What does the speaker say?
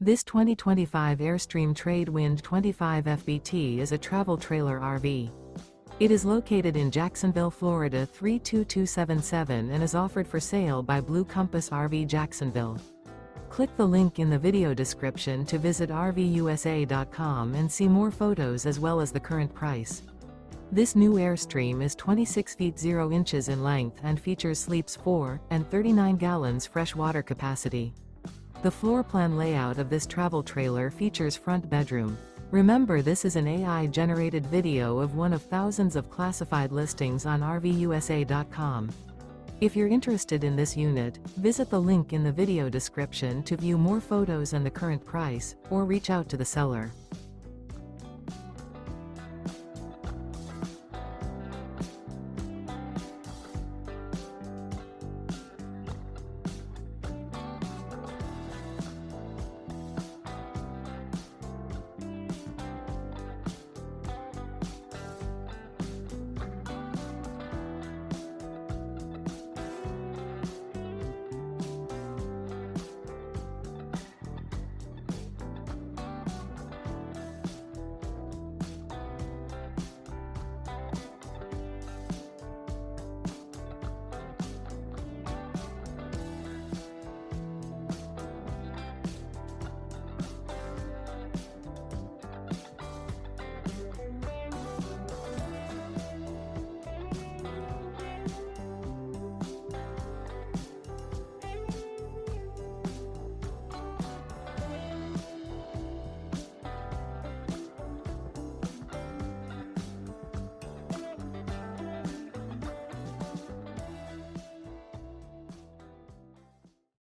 This 2025 Airstream Trade Wind 25 FBT is a travel trailer RV. It is located in Jacksonville, Florida 32277 and is offered for sale by Blue Compass RV Jacksonville. Click the link in the video description to visit RVUSA.com and see more photos as well as the current price. This new Airstream is 26 feet 0 inches in length and features sleeps 4 and 39 gallons fresh water capacity. The floor plan layout of this travel trailer features front bedroom. Remember, this is an AI-generated video of one of thousands of classified listings on RVUSA.com. If you're interested in this unit, visit the link in the video description to view more photos and the current price, or reach out to the seller.